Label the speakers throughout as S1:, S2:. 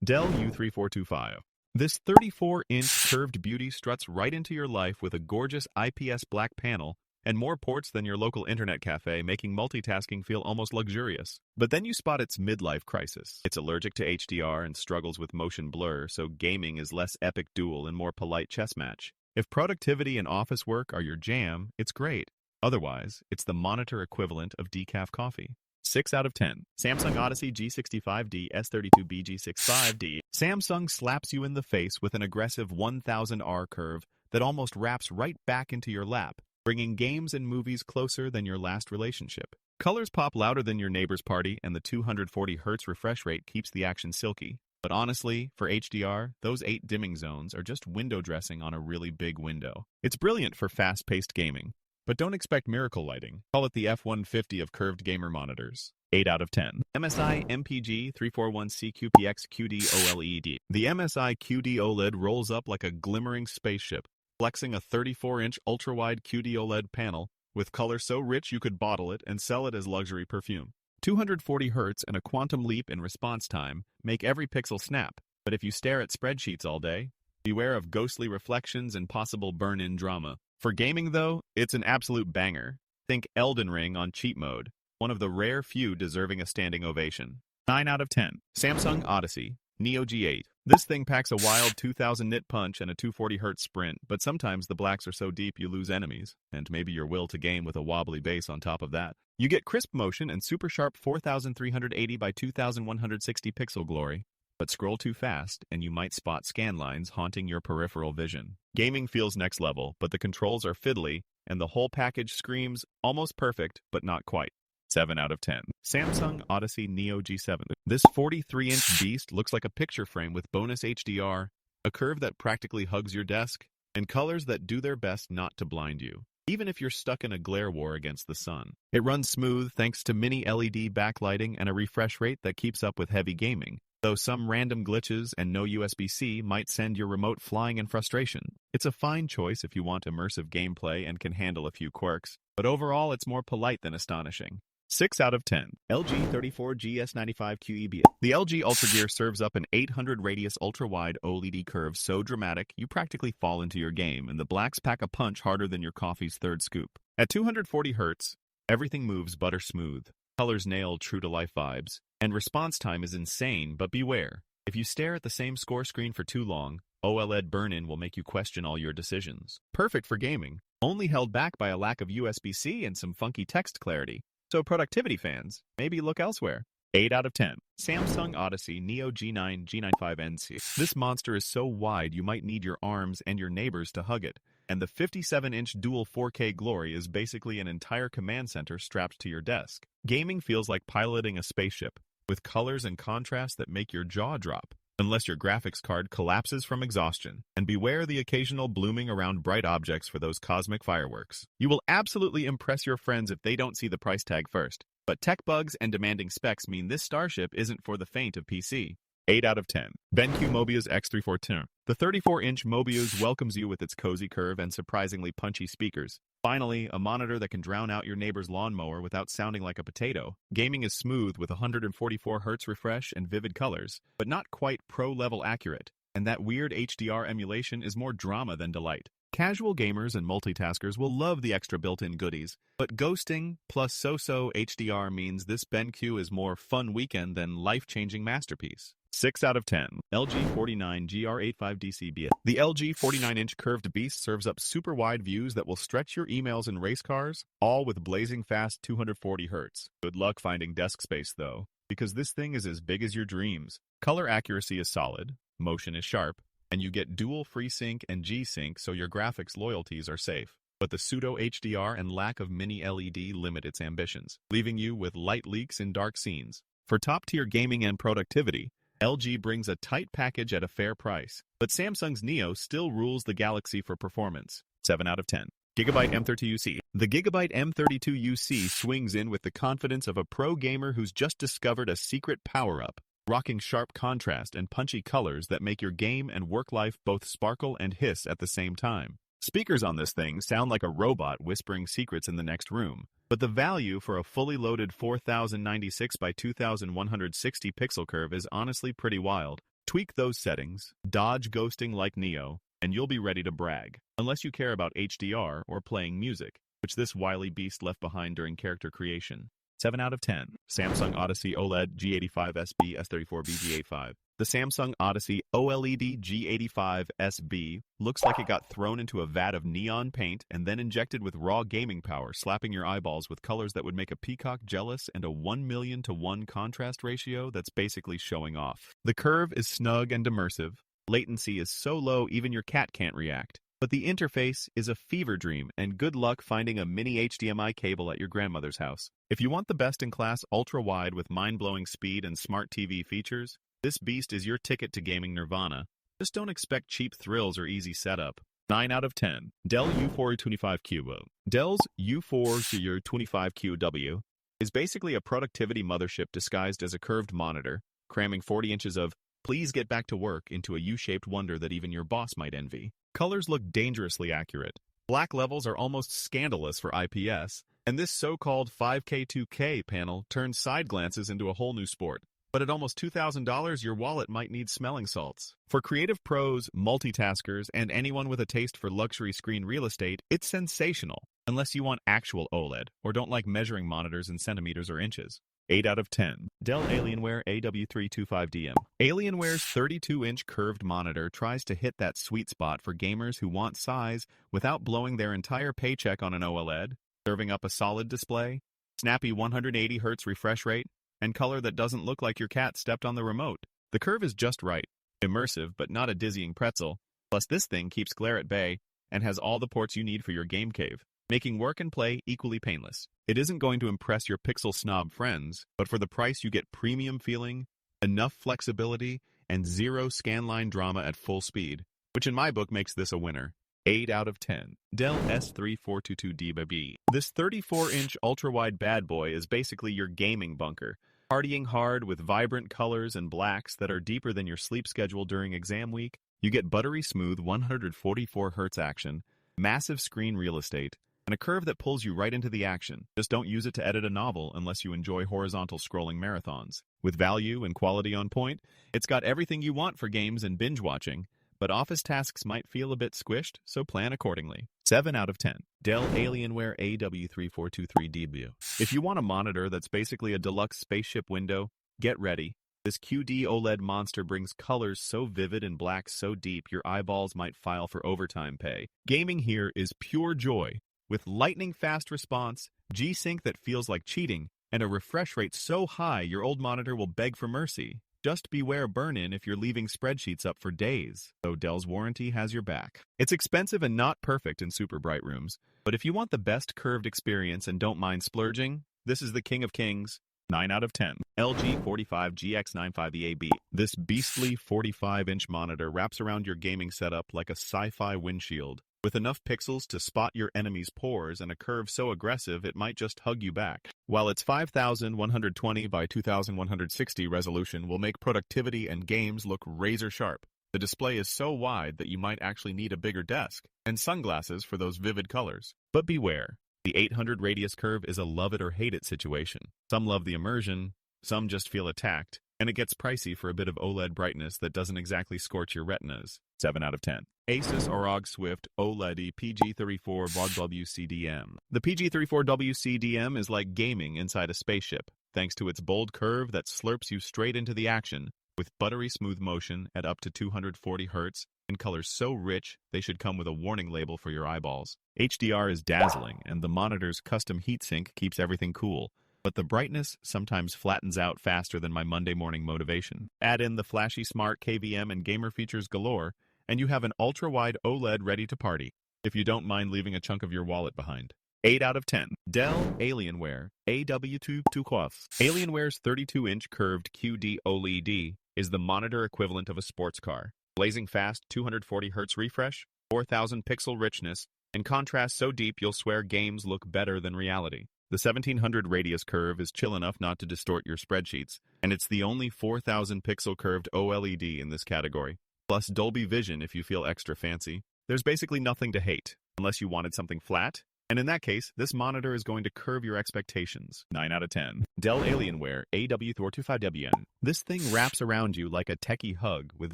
S1: Dell U3425. This 34-inch curved beauty struts right into your life with a gorgeous IPS black panel and more ports than your local internet cafe, making multitasking feel almost luxurious. But then you spot its midlife crisis. It's allergic to HDR and struggles with motion blur, so gaming is less epic duel and more polite chess match. If productivity and office work are your jam, it's great. Otherwise, it's the monitor equivalent of decaf coffee. 6 out of 10. Samsung Odyssey G65D S3222BG65D. Samsung slaps you in the face with an aggressive 1000R curve that almost wraps right back into your lap, bringing games and movies closer than your last relationship. Colors pop louder than your neighbor's party, and the 240Hz refresh rate keeps the action silky. But honestly, for HDR, those 8 dimming zones are just window dressing on a really big window. It's brilliant for fast-paced gaming, but don't expect miracle lighting. Call it the F-150 of curved gamer monitors. 8 out of 10. MSI MPG 341CQPX QD-OLED. The MSI QD-OLED rolls up like a glimmering spaceship, flexing a 34-inch ultra-wide QD-OLED panel with color so rich you could bottle it and sell it as luxury perfume. 240 Hz and a quantum leap in response time make every pixel snap, but if you stare at spreadsheets all day, beware of ghostly reflections and possible burn-in drama. For gaming, though, it's an absolute banger. Think Elden Ring on cheat mode, one of the rare few deserving a standing ovation. 9 out of 10. Samsung Odyssey Neo G8. This thing packs a wild 2000 nit punch and a 240Hz sprint, but sometimes the blacks are so deep you lose enemies, and maybe your will to game with a wobbly base on top of that. You get crisp motion and super sharp 4380 by 2160 pixel glory. But scroll too fast, and you might spot scan lines haunting your peripheral vision. Gaming feels next level, but the controls are fiddly, and the whole package screams almost perfect, but not quite. 7 out of 10. Samsung Odyssey Neo G7. This 43-inch beast looks like a picture frame with bonus HDR, a curve that practically hugs your desk, and colors that do their best not to blind you, even if you're stuck in a glare war against the sun. It runs smooth thanks to mini LED backlighting and a refresh rate that keeps up with heavy gaming, though some random glitches and no USB-C might send your remote flying in frustration. It's a fine choice if you want immersive gameplay and can handle a few quirks, but overall it's more polite than astonishing. 6 out of 10. LG U3425QW. The LG UltraGear serves up an 800 radius ultra-wide OLED curve so dramatic you practically fall into your game, and the blacks pack a punch harder than your coffee's third scoop. At 240 Hz, everything moves butter smooth, colors nail true-to-life vibes, and response time is insane, but beware. If you stare at the same score screen for too long, OLED burn-in will make you question all your decisions. Perfect for gaming, only held back by a lack of USB-C and some funky text clarity. So productivity fans, maybe look elsewhere. 8 out of 10. Samsung Odyssey Neo G9 G95NC. This monster is so wide you might need your arms and your neighbors to hug it, and the 57-inch dual 4K glory is basically an entire command center strapped to your desk. Gaming feels like piloting a spaceship, with colors and contrasts that make your jaw drop, unless your graphics card collapses from exhaustion. And beware the occasional blooming around bright objects for those cosmic fireworks. You will absolutely impress your friends if they don't see the price tag first. But tech bugs and demanding specs mean this starship isn't for the faint of PC. 8 out of 10. BenQ Mobius X3422. The 34-inch Mobius welcomes you with its cozy curve and surprisingly punchy speakers. Finally, a monitor that can drown out your neighbor's lawnmower without sounding like a potato. Gaming is smooth with 144 Hz refresh and vivid colors, but not quite pro-level accurate. And that weird HDR emulation is more drama than delight. Casual gamers and multitaskers will love the extra built-in goodies, but ghosting plus so-so HDR means this BenQ is more fun weekend than life-changing masterpiece. 6 out of 10. LG 49GR85DCB. The LG 49-inch curved beast serves up super wide views that will stretch your emails in race cars, all with blazing fast 240 Hz. Good luck finding desk space, though, because this thing is as big as your dreams. Color accuracy is solid, motion is sharp, and you get dual FreeSync and G-Sync so your graphics loyalties are safe. But the pseudo HDR and lack of mini LED limit its ambitions, leaving you with light leaks in dark scenes. For top-tier gaming and productivity, LG brings a tight package at a fair price, but Samsung's Neo still rules the galaxy for performance. 7 out of 10. Gigabyte M32UC. The Gigabyte M32UC swings in with the confidence of a pro gamer who's just discovered a secret power-up, rocking sharp contrast and punchy colors that make your game and work life both sparkle and hiss at the same time. Speakers on this thing sound like a robot whispering secrets in the next room, but the value for a fully loaded 4096 by 2160 pixel curve is honestly pretty wild. Tweak those settings, dodge ghosting like Neo, and you'll be ready to brag. Unless you care about HDR or playing music, which this wily beast left behind during character creation. 7 out of 10. Samsung Odyssey OLED G85SB S34BG85. The Samsung Odyssey OLED G85SB looks like it got thrown into a vat of neon paint and then injected with raw gaming power, slapping your eyeballs with colors that would make a peacock jealous and a 1,000,000 to 1 contrast ratio that's basically showing off. The curve is snug and immersive. Latency is so low even your cat can't react. But the interface is a fever dream, and good luck finding a mini HDMI cable at your grandmother's house. If you want the best-in-class ultra-wide with mind-blowing speed and smart TV features, this beast is your ticket to gaming nirvana. Just don't expect cheap thrills or easy setup. 9 out of 10. Dell U4025QW. Dell's U4025QW is basically a productivity mothership disguised as a curved monitor, cramming 40 inches of "please get back to work" into a U-shaped wonder that even your boss might envy. Colors look dangerously accurate. Black levels are almost scandalous for IPS, and this so-called 5K 2K panel turns side glances into a whole new sport. But at almost $2,000, your wallet might need smelling salts. For creative pros, multitaskers, and anyone with a taste for luxury screen real estate, it's sensational, unless you want actual OLED or don't like measuring monitors in centimeters or inches. 8 out of 10. Dell Alienware AW3425DW. Alienware's 32-inch curved monitor tries to hit that sweet spot for gamers who want size without blowing their entire paycheck on an OLED, serving up a solid display, snappy 180Hz refresh rate, and color that doesn't look like your cat stepped on the remote. The curve is just right, immersive but not a dizzying pretzel, plus this thing keeps glare at bay and has all the ports you need for your game cave, making work and play equally painless. It isn't going to impress your pixel snob friends, but for the price you get premium feeling, enough flexibility, and zero scanline drama at full speed, which in my book makes this a winner. 8 out of 10. Dell S3422DWG. This 34-inch ultra-wide bad boy is basically your gaming bunker, partying hard with vibrant colors and blacks that are deeper than your sleep schedule during exam week. You get buttery smooth 144Hz action, massive screen real estate, and a curve that pulls you right into the action. Just don't use it to edit a novel unless you enjoy horizontal scrolling marathons. With value and quality on point, it's got everything you want for games and binge watching, but office tasks might feel a bit squished, so plan accordingly. 7 out of 10. Dell Alienware AW3423DW. If you want a monitor that's basically a deluxe spaceship window, get ready. This QD-OLED monster brings colors so vivid and blacks so deep your eyeballs might file for overtime pay. Gaming here is pure joy. With lightning-fast response, G-Sync that feels like cheating, and a refresh rate so high your old monitor will beg for mercy. Just beware burn-in if you're leaving spreadsheets up for days, though Dell's warranty has your back. It's expensive and not perfect in super bright rooms, but if you want the best curved experience and don't mind splurging, this is the king of kings. 9 out of 10. LG 45GX95EAB. This beastly 45-inch monitor wraps around your gaming setup like a sci-fi windshield, with enough pixels to spot your enemy's pores and a curve so aggressive it might just hug you back. While its 5120 by 2160 resolution will make productivity and games look razor sharp, the display is so wide that you might actually need a bigger desk and sunglasses for those vivid colors. But beware, the 800 radius curve is a love it or hate it situation. Some love the immersion, some just feel attacked, and it gets pricey for a bit of OLED brightness that doesn't exactly scorch your retinas. 7 out of 10. Asus ROG Swift OLED PG34WCDM. The PG34WCDM is like gaming inside a spaceship, thanks to its bold curve that slurps you straight into the action, with buttery smooth motion at up to 240 Hz, and colors so rich they should come with a warning label for your eyeballs. HDR is dazzling, and the monitor's custom heatsink keeps everything cool, but the brightness sometimes flattens out faster than my Monday morning motivation. Add in the flashy smart KVM and gamer features galore, and you have an ultra-wide OLED ready to party, if you don't mind leaving a chunk of your wallet behind. 8 out of 10. Dell Alienware AW3425. Alienware's 32-inch curved QD-OLED is the monitor equivalent of a sports car. Blazing fast 240Hz refresh, 4000 pixel richness, and contrast so deep you'll swear games look better than reality. The 1700 radius curve is chill enough not to distort your spreadsheets, and it's the only 4000 pixel curved OLED in this category. Plus Dolby Vision if you feel extra fancy. There's basically nothing to hate, unless you wanted something flat, And in that case, this monitor is going to curve your expectations. 9 out of 10. Dell Alienware AW3425WE. This thing wraps around you like a techie hug with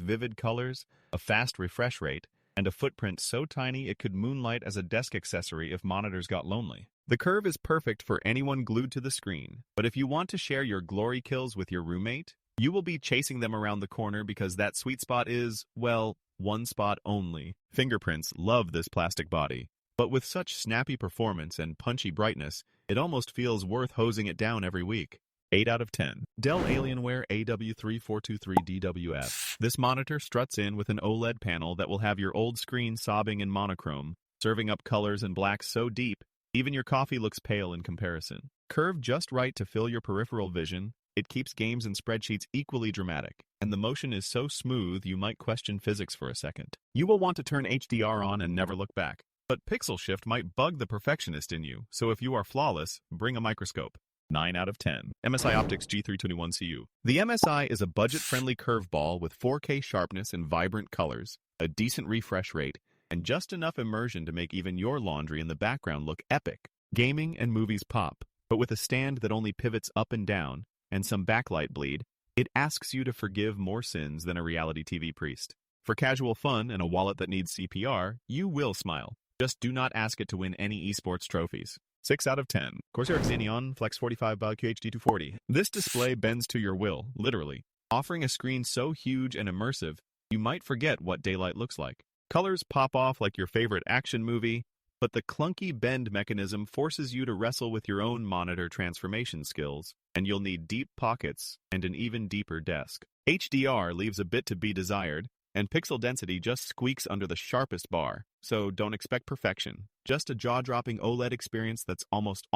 S1: vivid colors, a fast refresh rate, and a footprint so tiny it could moonlight as a desk accessory if monitors got lonely. The curve is perfect for anyone glued to the screen, but if you want to share your glory kills with your roommate, you will be chasing them around the corner because that sweet spot is, well, one spot only. Fingerprints love this plastic body, but with such snappy performance and punchy brightness, it almost feels worth hosing it down every week. 8 out of 10. Dell Alienware AW3423DW. This monitor struts in with an OLED panel that will have your old screen sobbing in monochrome, serving up colors and blacks so deep, even your coffee looks pale in comparison. Curved just right to fill your peripheral vision, it keeps games and spreadsheets equally dramatic, and the motion is so smooth you might question physics for a second. You will want to turn HDR on and never look back, but pixel shift might bug the perfectionist in you, so if you are flawless, bring a microscope. 9 out of 10. MSI Optix G321CU. The MSI is a budget-friendly curveball with 4K sharpness and vibrant colors, a decent refresh rate, and just enough immersion to make even your laundry in the background look epic. Gaming and movies pop, but with a stand that only pivots up and down, and some backlight bleed, it asks you to forgive more sins than a reality TV priest. For casual fun and a wallet that needs CPR, you will smile. Just do not ask it to win any esports trophies. 6 out of 10. Corsair Xenon Flex 45 by QHD240. This display bends to your will, literally, offering a screen so huge and immersive, you might forget what daylight looks like. Colors pop off like your favorite action movie, but the clunky bend mechanism forces you to wrestle with your own monitor transformation skills, and you'll need deep pockets and an even deeper desk. HDR leaves a bit to be desired, and pixel density just squeaks under the sharpest bar, so don't expect perfection. Just a jaw-dropping OLED experience that's almost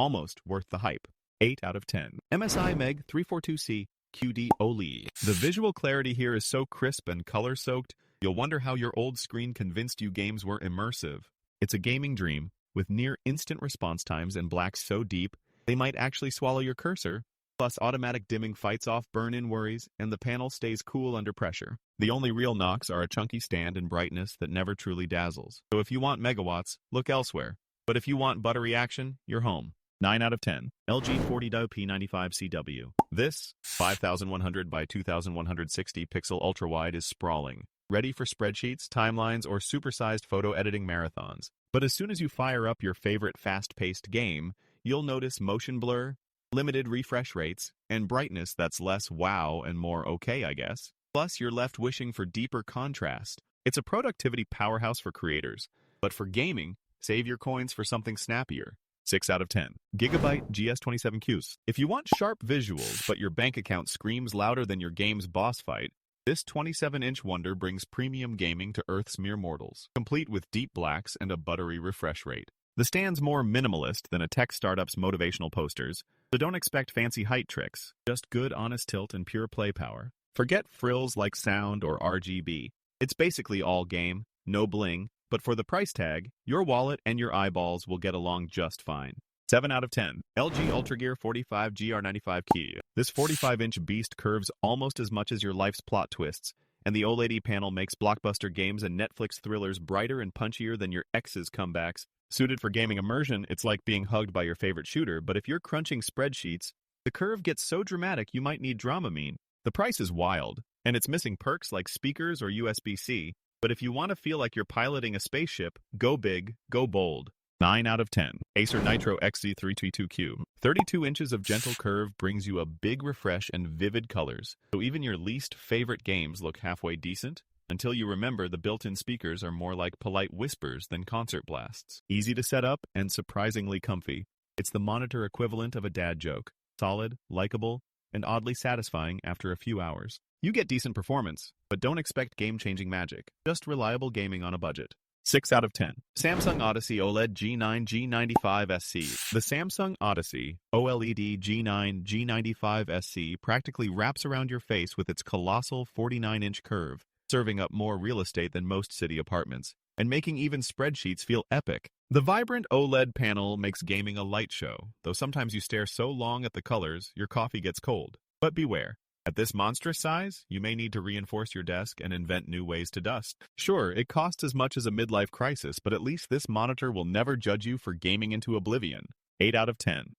S1: worth the hype. 8 out of 10. MSI MEG 342C QD-OLED. The visual clarity here is so crisp and color-soaked, you'll wonder how your old screen convinced you games were immersive. It's a gaming dream, with near-instant response times and blacks so deep, they might actually swallow your cursor. Plus, automatic dimming fights off burn-in worries, and the panel stays cool under pressure. The only real knocks are a chunky stand and brightness that never truly dazzles. So if you want megawatts, look elsewhere. But if you want buttery action, you're home. 9 out of 10. LG 40W P95CW. This 5100 by 2160 pixel ultra-wide is sprawling, ready for spreadsheets, timelines, or supersized photo editing marathons. But as soon as you fire up your favorite fast-paced game, you'll notice motion blur, limited refresh rates, and brightness that's less wow and more okay, I guess. Plus, you're left wishing for deeper contrast. It's a productivity powerhouse for creators, but for gaming, save your coins for something snappier. 6 out of 10. Gigabyte GS27QC. If you want sharp visuals, but your bank account screams louder than your game's boss fight, this 27-inch wonder brings premium gaming to Earth's mere mortals, complete with deep blacks and a buttery refresh rate. The stand's more minimalist than a tech startup's motivational posters, so don't expect fancy height tricks, just good honest tilt and pure play power. Forget frills like sound or RGB. It's basically all game, no bling, but for the price tag, your wallet and your eyeballs will get along just fine. 7 out of 10. LG UltraGear 45GR95Q. This 45-inch beast curves almost as much as your life's plot twists, and the OLED panel makes blockbuster games and Netflix thrillers brighter and punchier than your ex's comebacks. Suited for gaming immersion, it's like being hugged by your favorite shooter, but if you're crunching spreadsheets, the curve gets so dramatic you might need Dramamine. The price is wild, and it's missing perks like speakers or USB-C, but if you want to feel like you're piloting a spaceship, go big, go bold. 9 out of 10. Acer Nitro XZ322Q. 32 inches of gentle curve brings you a big refresh and vivid colors, so even your least favorite games look halfway decent, until you remember the built-in speakers are more like polite whispers than concert blasts. Easy to set up and surprisingly comfy. It's the monitor equivalent of a dad joke. Solid, likable, and oddly satisfying after a few hours. You get decent performance, but don't expect game-changing magic. Just reliable gaming on a budget. 6 out of 10. Samsung Odyssey OLED G9 G95SC. The Samsung Odyssey OLED G9 G95SC practically wraps around your face with its colossal 49-inch curve, serving up more real estate than most city apartments, and making even spreadsheets feel epic. The vibrant OLED panel makes gaming a light show, though sometimes you stare so long at the colors, your coffee gets cold. But beware, At this monstrous size, you may need to reinforce your desk and invent new ways to dust. Sure, it costs as much as a midlife crisis, but at least this monitor will never judge you for gaming into oblivion. 8 out of 10.